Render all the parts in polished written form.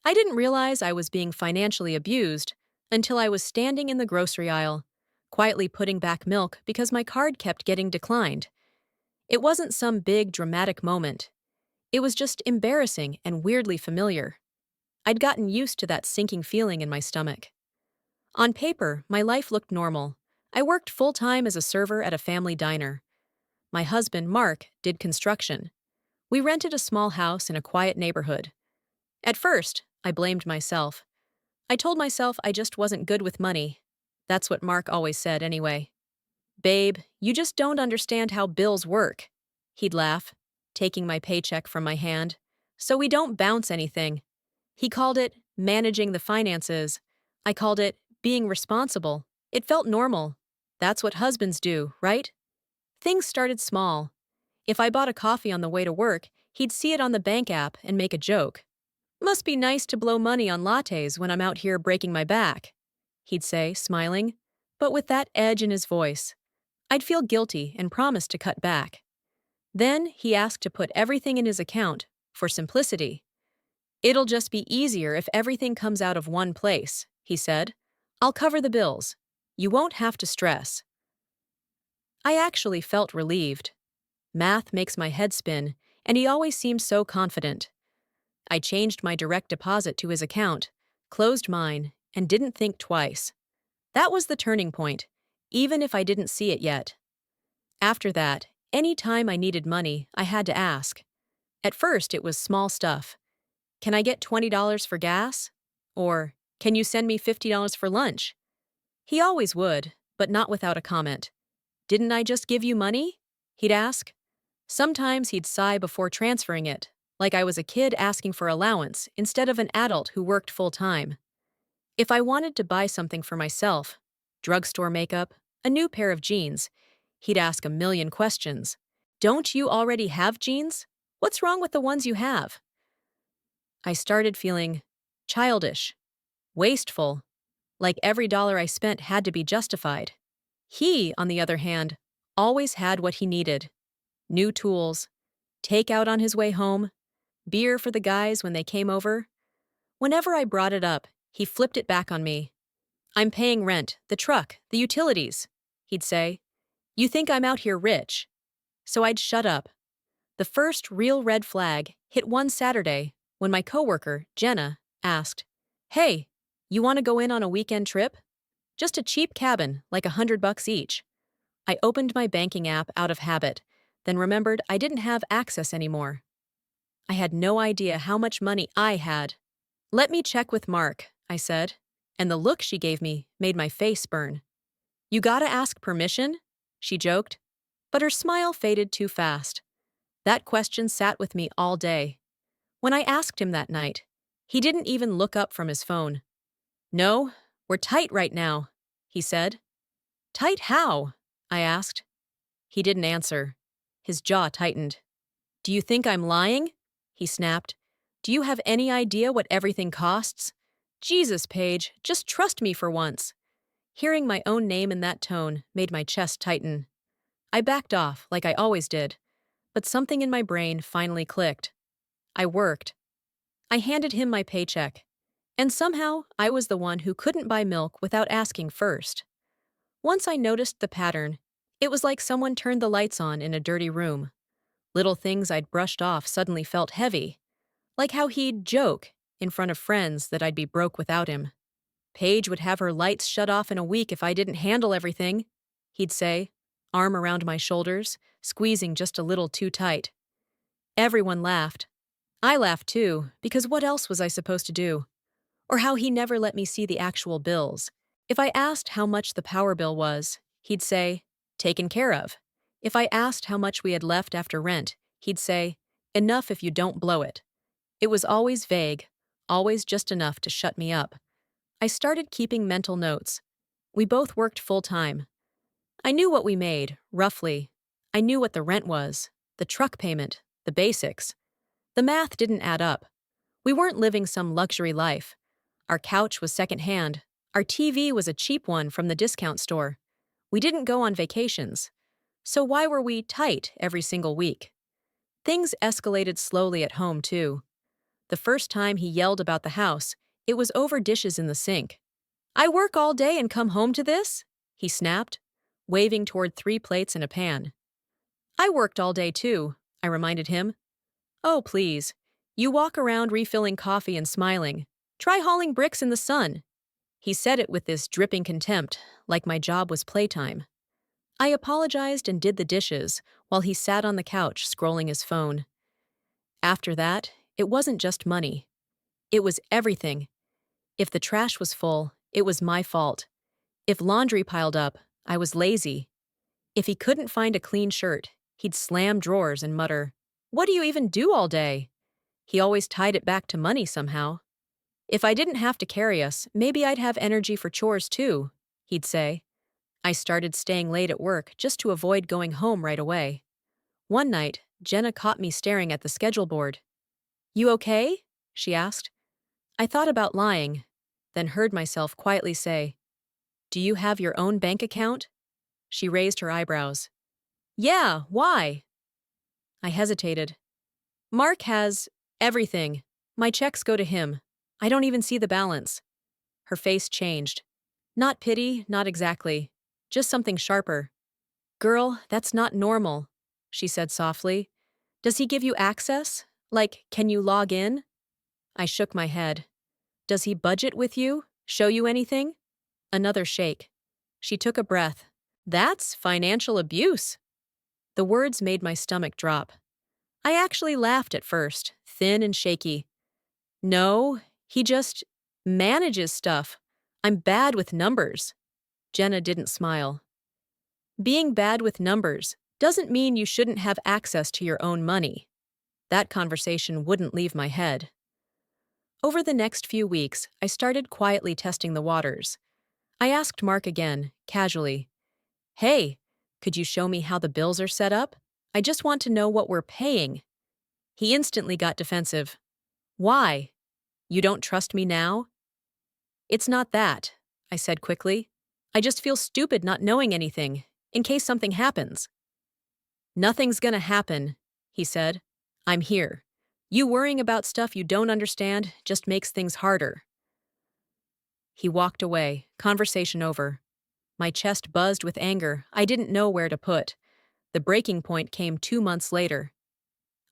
I didn't realize I was being financially abused until I was standing in the grocery aisle, quietly putting back milk because my card kept getting declined. It wasn't some big dramatic moment. It was just embarrassing and weirdly familiar. I'd gotten used to that sinking feeling in my stomach. On paper, my life looked normal. I worked full-time as a server at a family diner. My husband, Mark, did construction. We rented a small house in a quiet neighborhood. At first, I blamed myself. I told myself I just wasn't good with money. That's what Mark always said anyway. "Babe, you just don't understand how bills work," he'd laugh, taking my paycheck from my hand. "So we don't bounce anything." He called it managing the finances. I called it being responsible. It felt normal. That's what husbands do, right? Things started small. If I bought a coffee on the way to work, he'd see it on the bank app and make a joke. "Must be nice to blow money on lattes when I'm out here breaking my back," he'd say, smiling, but with that edge in his voice. I'd feel guilty and promise to cut back. Then he asked to put everything in his account, for simplicity. "It'll just be easier if everything comes out of one place," he said. "I'll cover the bills. You won't have to stress." I actually felt relieved. Math makes my head spin, and he always seemed so confident. I changed my direct deposit to his account, closed mine, and didn't think twice. That was the turning point, even if I didn't see it yet. After that, any time I needed money, I had to ask. At first, it was small stuff. "Can I get $20 for gas?" Or, "Can you send me $50 for lunch?" He always would, but not without a comment. "Didn't I just give you money?" he'd ask. Sometimes he'd sigh before transferring it, like I was a kid asking for allowance instead of an adult who worked full-time. If I wanted to buy something for myself, drugstore makeup, a new pair of jeans, he'd ask a million questions. "Don't you already have jeans? What's wrong with the ones you have?" I started feeling childish, wasteful, like every dollar I spent had to be justified. He, on the other hand, always had what he needed. New tools, takeout on his way home, beer for the guys when they came over. Whenever I brought it up, he flipped it back on me. "I'm paying rent, the truck, the utilities," he'd say. "You think I'm out here rich?" So I'd shut up. The first real red flag hit one Saturday when my coworker, Jenna, asked, "Hey, you want to go in on a weekend trip? Just a cheap cabin, like $100 each." I opened my banking app out of habit, then remembered I didn't have access anymore. I had no idea how much money I had. "Let me check with Mark," I said, and the look she gave me made my face burn. "You gotta ask permission?" she joked, but her smile faded too fast. That question sat with me all day. When I asked him that night, he didn't even look up from his phone. "No, we're tight right now," he said. "Tight how?" I asked. He didn't answer. His jaw tightened. "Do you think I'm lying?" he snapped. "Do you have any idea what everything costs? Jesus, Paige, just trust me for once." Hearing my own name in that tone made my chest tighten. I backed off like I always did, but something in my brain finally clicked. I worked. I handed him my paycheck, and somehow I was the one who couldn't buy milk without asking first. Once I noticed the pattern, it was like someone turned the lights on in a dirty room. Little things I'd brushed off suddenly felt heavy, like how he'd joke in front of friends that I'd be broke without him. "Paige would have her lights shut off in a week if I didn't handle everything," he'd say, arm around my shoulders, squeezing just a little too tight. Everyone laughed. I laughed too, because what else was I supposed to do? Or how he never let me see the actual bills. If I asked how much the power bill was, he'd say, "Taken care of." If I asked how much we had left after rent, he'd say, "Enough if you don't blow it." It was always vague, always just enough to shut me up. I started keeping mental notes. We both worked full-time. I knew what we made, roughly. I knew what the rent was, the truck payment, the basics. The math didn't add up. We weren't living some luxury life. Our couch was secondhand. Our TV was a cheap one from the discount store. We didn't go on vacations. So why were we tight every single week? Things escalated slowly at home, too. The first time he yelled about the house, it was over dishes in the sink. "I work all day and come home to this?" he snapped, waving toward 3 plates and a pan. "I worked all day too," I reminded him. "Oh, please. You walk around refilling coffee and smiling. Try hauling bricks in the sun." He said it with this dripping contempt, like my job was playtime. I apologized and did the dishes while he sat on the couch scrolling his phone. After that, it wasn't just money. It was everything. If the trash was full, it was my fault. If laundry piled up, I was lazy. If he couldn't find a clean shirt, he'd slam drawers and mutter, "What do you even do all day?" He always tied it back to money somehow. "If I didn't have to carry us, maybe I'd have energy for chores too," he'd say. I started staying late at work just to avoid going home right away. One night, Jenna caught me staring at the schedule board. "You okay?" she asked. I thought about lying, then heard myself quietly say, "Do you have your own bank account?" She raised her eyebrows. "Yeah, why?" I hesitated. "Mark has everything. My checks go to him. I don't even see the balance." Her face changed. Not pity, not exactly. Just something sharper. "Girl, that's not normal," she said softly. "Does he give you access? Like, can you log in?" I shook my head. "Does he budget with you? Show you anything?" Another shake. She took a breath. "That's financial abuse." The words made my stomach drop. I actually laughed at first, thin and shaky. "No, he just manages stuff. I'm bad with numbers." Jenna didn't smile. "Being bad with numbers doesn't mean you shouldn't have access to your own money." That conversation wouldn't leave my head. Over the next few weeks, I started quietly testing the waters. I asked Mark again, casually, "Hey, could you show me how the bills are set up? I just want to know what we're paying." He instantly got defensive. "Why? You don't trust me now?" "It's not that," I said quickly. "I just feel stupid not knowing anything, in case something happens." "Nothing's gonna happen," he said. "I'm here. You worrying about stuff you don't understand just makes things harder." He walked away, conversation over. My chest buzzed with anger I didn't know where to put. The breaking point came 2 months later.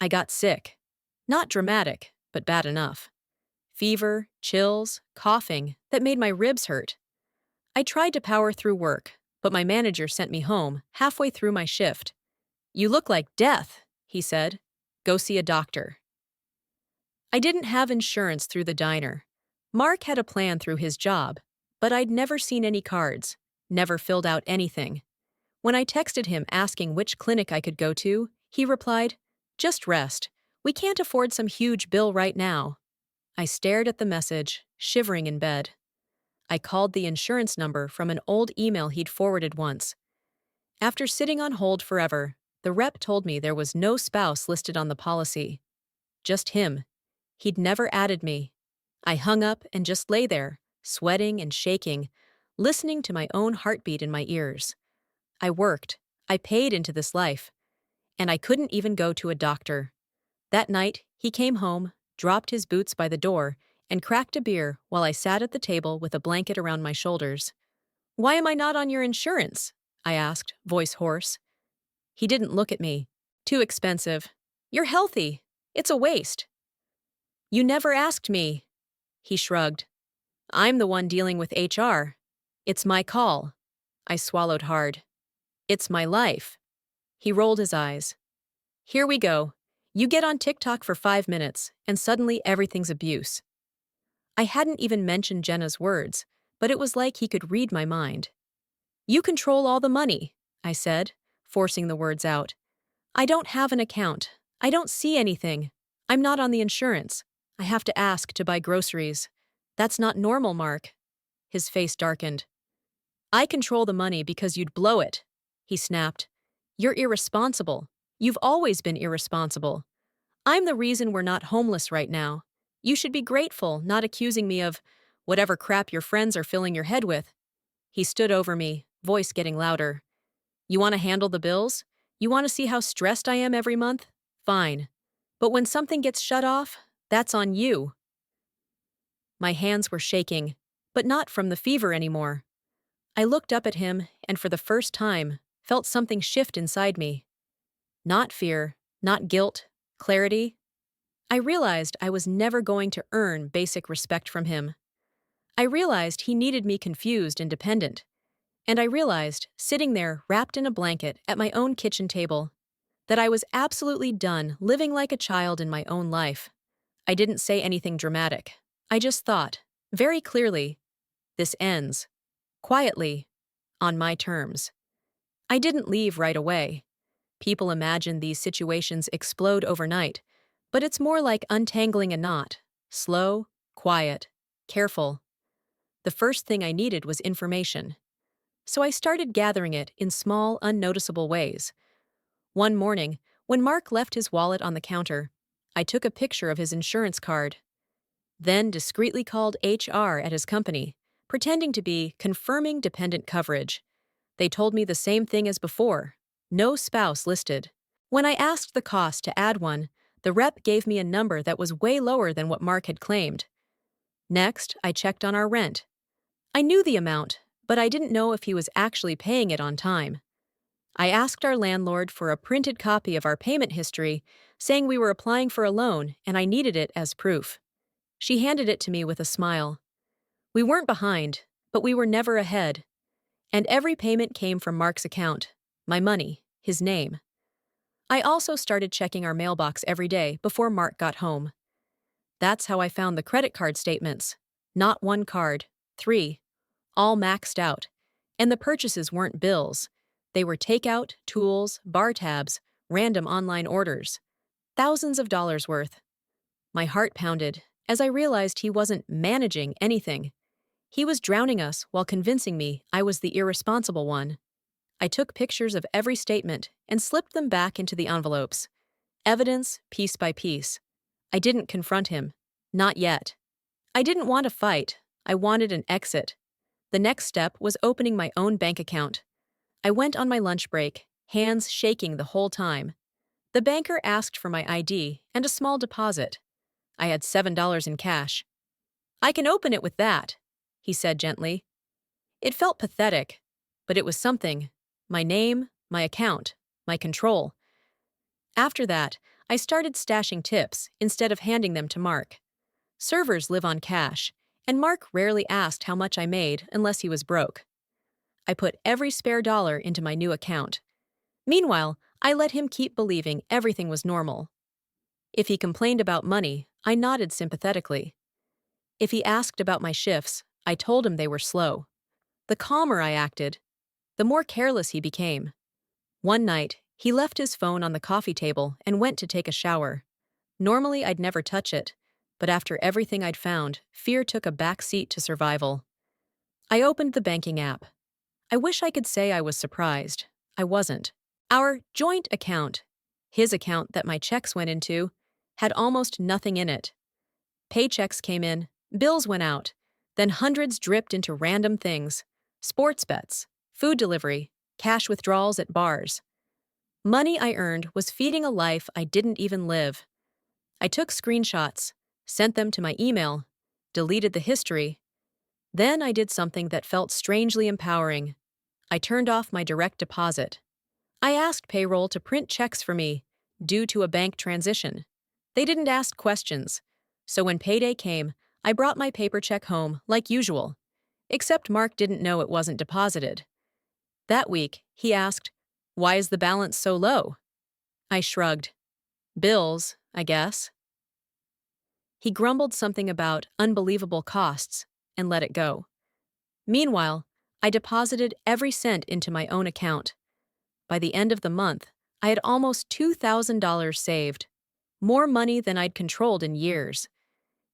I got sick. Not dramatic, but bad enough. Fever, chills, coughing that made my ribs hurt. I tried to power through work, but my manager sent me home halfway through my shift. "You look like death," he said. "Go see a doctor." I didn't have insurance through the diner. Mark had a plan through his job, but I'd never seen any cards, never filled out anything. When I texted him asking which clinic I could go to, he replied, "Just rest. We can't afford some huge bill right now." I stared at the message, shivering in bed. I called the insurance number from an old email he'd forwarded once. After sitting on hold forever, the rep told me there was no spouse listed on the policy. Just him. He'd never added me. I hung up and just lay there, sweating and shaking, listening to my own heartbeat in my ears. I worked. I paid into this life. And I couldn't even go to a doctor. That night, he came home, dropped his boots by the door, and cracked a beer while I sat at the table with a blanket around my shoulders. "Why am I not on your insurance?" I asked, voice hoarse. He didn't look at me. "Too expensive. You're healthy. It's a waste." "You never asked me." He shrugged. "I'm the one dealing with HR. It's my call." I swallowed hard. "It's my life." He rolled his eyes. "Here we go. You get on TikTok for 5 minutes, and suddenly everything's abuse." I hadn't even mentioned Jenna's words, but it was like he could read my mind. "You control all the money," I said, forcing the words out. "I don't have an account. I don't see anything. I'm not on the insurance. I have to ask to buy groceries. That's not normal, Mark." His face darkened. "I control the money because you'd blow it," he snapped. "You're irresponsible. You've always been irresponsible. I'm the reason we're not homeless right now. You should be grateful, not accusing me of whatever crap your friends are filling your head with." He stood over me, voice getting louder. "You want to handle the bills? You want to see how stressed I am every month? Fine. But when something gets shut off, That's on you." My hands were shaking, but not from the fever anymore. I looked up at him and for the first time felt something shift inside me. Not fear, not guilt, clarity. I realized I was never going to earn basic respect from him. I realized he needed me confused and dependent. And I realized, sitting there wrapped in a blanket at my own kitchen table, that I was absolutely done living like a child in my own life. I didn't say anything dramatic. I just thought, very clearly, this ends. Quietly. On my terms. I didn't leave right away. People imagine these situations explode overnight, but it's more like untangling a knot. Slow, quiet, careful. The first thing I needed was information. So I started gathering it in small, unnoticeable ways. One morning, when Mark left his wallet on the counter, I took a picture of his insurance card, then discreetly called HR at his company, pretending to be confirming dependent coverage. They told me the same thing as before. No spouse listed. When I asked the cost to add one, the rep gave me a number that was way lower than what Mark had claimed. Next, I checked on our rent. I knew the amount, but I didn't know if he was actually paying it on time. I asked our landlord for a printed copy of our payment history, saying we were applying for a loan and I needed it as proof. She handed it to me with a smile. We weren't behind, but we were never ahead. And every payment came from Mark's account, my money, his name. I also started checking our mailbox every day before Mark got home. That's how I found the credit card statements. Not one card, 3, all maxed out. And the purchases weren't bills. They were takeout, tools, bar tabs, random online orders. Thousands of dollars worth. My heart pounded as I realized he wasn't managing anything. He was drowning us while convincing me I was the irresponsible one. I took pictures of every statement and slipped them back into the envelopes. Evidence, piece by piece. I didn't confront him. Not yet. I didn't want a fight. I wanted an exit. The next step was opening my own bank account. I went on my lunch break, hands shaking the whole time. The banker asked for my ID and a small deposit. I had $7 in cash. "I can open it with that," he said gently. It felt pathetic, but it was something. My name, my account, my control. After that, I started stashing tips instead of handing them to Mark. Servers live on cash, and Mark rarely asked how much I made unless he was broke. I put every spare dollar into my new account. Meanwhile, I let him keep believing everything was normal. If he complained about money, I nodded sympathetically. If he asked about my shifts, I told him they were slow. The calmer I acted, the more careless he became. One night, he left his phone on the coffee table and went to take a shower. Normally, I'd never touch it, but after everything I'd found, fear took a back seat to survival. I opened the banking app. I wish I could say I was surprised. I wasn't. Our joint account, his account that my checks went into, had almost nothing in it. Paychecks came in, bills went out, then hundreds dripped into random things: sports bets, food delivery, cash withdrawals at bars. Money I earned was feeding a life I didn't even live. I took screenshots, sent them to my email, deleted the history. Then I did something that felt strangely empowering. I turned off my direct deposit. I asked payroll to print checks for me, due to a bank transition. They didn't ask questions. So when payday came, I brought my paper check home like usual. Except Mark didn't know it wasn't deposited. That week, he asked, "Why is the balance so low?" I shrugged. "Bills, I guess." He grumbled something about unbelievable costs and let it go. Meanwhile, I deposited every cent into my own account. By the end of the month, I had almost $2,000 saved, more money than I'd controlled in years.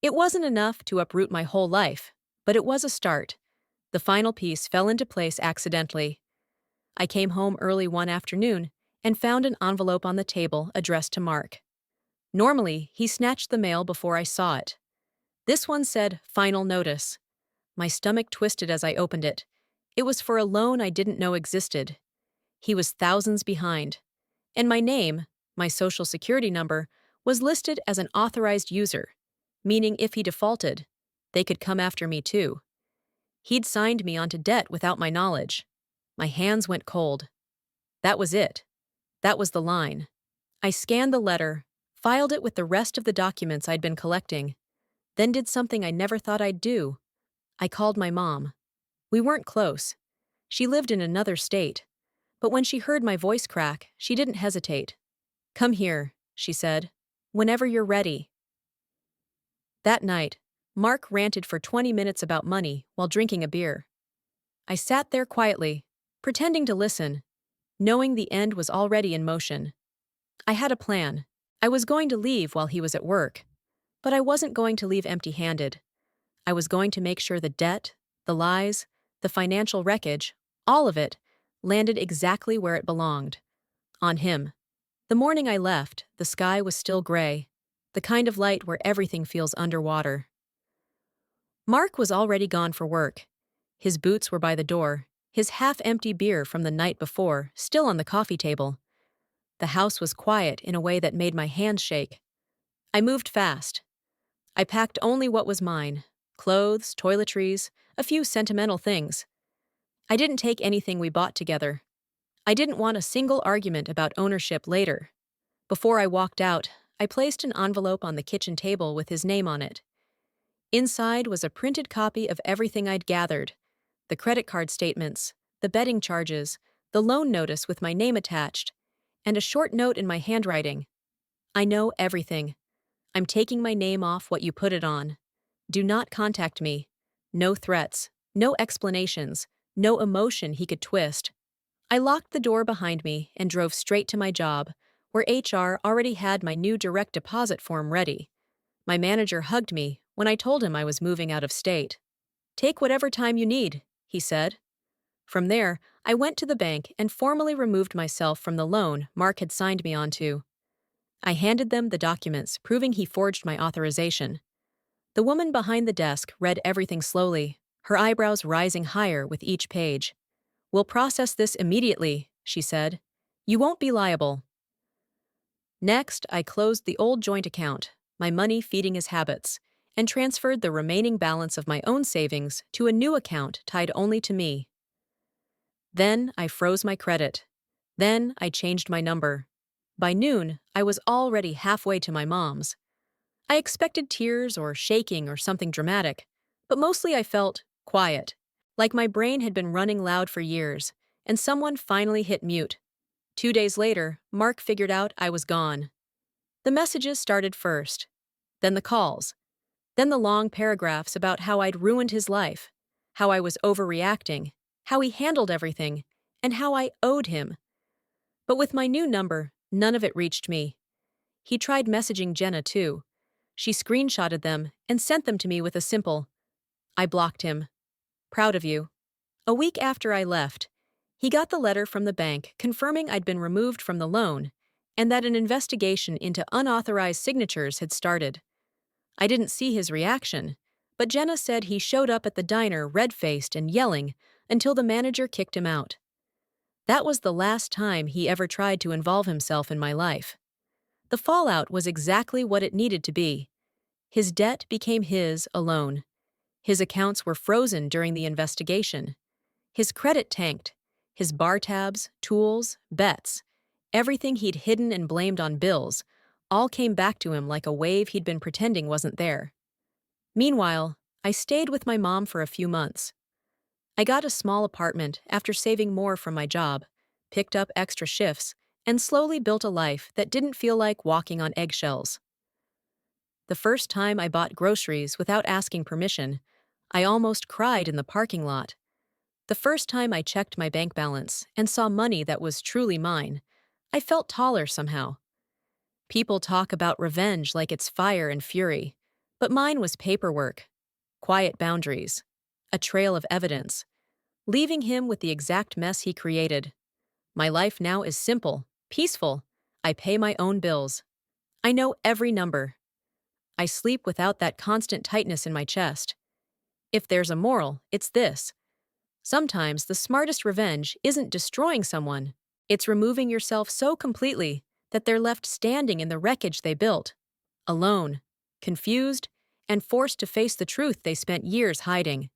It wasn't enough to uproot my whole life, but it was a start. The final piece fell into place accidentally. I came home early one afternoon and found an envelope on the table addressed to Mark. Normally, he snatched the mail before I saw it. This one said, "Final notice." My stomach twisted as I opened it. It was for a loan I didn't know existed. He was thousands behind. And my name, my social security number, was listed as an authorized user. meaning if he defaulted, they could come after me too. He'd signed me onto debt without my knowledge. My hands went cold. That was it. That was the line. I scanned the letter, filed it with the rest of the documents I'd been collecting, then did something I never thought I'd do. I called my mom. We weren't close. She lived in another state. But when she heard my voice crack, she didn't hesitate. "Come here," she said. "Whenever you're ready." That night, Mark ranted for 20 minutes about money while drinking a beer. I sat there quietly, pretending to listen, knowing the end was already in motion. I had a plan. I was going to leave while he was at work. But I wasn't going to leave empty-handed. I was going to make sure the debt, the lies, the financial wreckage, all of it, landed exactly where it belonged. On him. The morning I left, the sky was still gray, the kind of light where everything feels underwater. Mark was already gone for work. His boots were by the door, his half-empty beer from the night before still on the coffee table. The house was quiet in a way that made my hands shake. I moved fast. I packed only what was mine: clothes, toiletries, a few sentimental things. I didn't take anything we bought together. I didn't want a single argument about ownership later. Before I walked out, I placed an envelope on the kitchen table with his name on it. Inside was a printed copy of everything I'd gathered: the credit card statements, the betting charges, the loan notice with my name attached, and a short note in my handwriting. "I know everything. I'm taking my name off what you put it on. Do not contact me. No threats, no explanations, no emotion he could twist." I locked the door behind me and drove straight to my job, where HR already had my new direct deposit form ready. My manager hugged me when I told him I was moving out of state. "Take whatever time you need," he said. From there, I went to the bank and formally removed myself from the loan Mark had signed me onto. I handed them the documents proving he forged my authorization. The woman behind the desk read everything slowly, her eyebrows rising higher with each page. "We'll process this immediately," she said. "You won't be liable." Next, I closed the old joint account, my money feeding his habits, and transferred the remaining balance of my own savings to a new account tied only to me. Then I froze my credit. Then I changed my number. By noon, I was already halfway to my mom's. I expected tears or shaking or something dramatic, but mostly I felt quiet, like my brain had been running loud for years, and someone finally hit mute. 2 days later, Mark figured out I was gone. The messages started first, then the calls, then the long paragraphs about how I'd ruined his life, how I was overreacting, how he handled everything, and how I owed him. But with my new number, none of it reached me. He tried messaging Jenna too. She screenshotted them and sent them to me with a simple, "I blocked him. Proud of you." A week after I left, he got the letter from the bank confirming I'd been removed from the loan and that an investigation into unauthorized signatures had started. I didn't see his reaction, but Jenna said he showed up at the diner red-faced and yelling until the manager kicked him out. That was the last time he ever tried to involve himself in my life. The fallout was exactly what it needed to be. His debt became his alone. His accounts were frozen during the investigation. His credit tanked. His bar tabs, tools, bets, everything he'd hidden and blamed on bills, all came back to him like a wave he'd been pretending wasn't there. Meanwhile, I stayed with my mom for a few months. I got a small apartment after saving more from my job, picked up extra shifts, and slowly built a life that didn't feel like walking on eggshells. The first time I bought groceries without asking permission, I almost cried in the parking lot. The first time I checked my bank balance and saw money that was truly mine, I felt taller somehow. People talk about revenge like it's fire and fury, but mine was paperwork, quiet boundaries, a trail of evidence, leaving him with the exact mess he created. My life now is simple, peaceful. I pay my own bills. I know every number. I sleep without that constant tightness in my chest. If there's a moral, it's this: sometimes the smartest revenge isn't destroying someone, it's removing yourself so completely that they're left standing in the wreckage they built, alone, confused, and forced to face the truth they spent years hiding.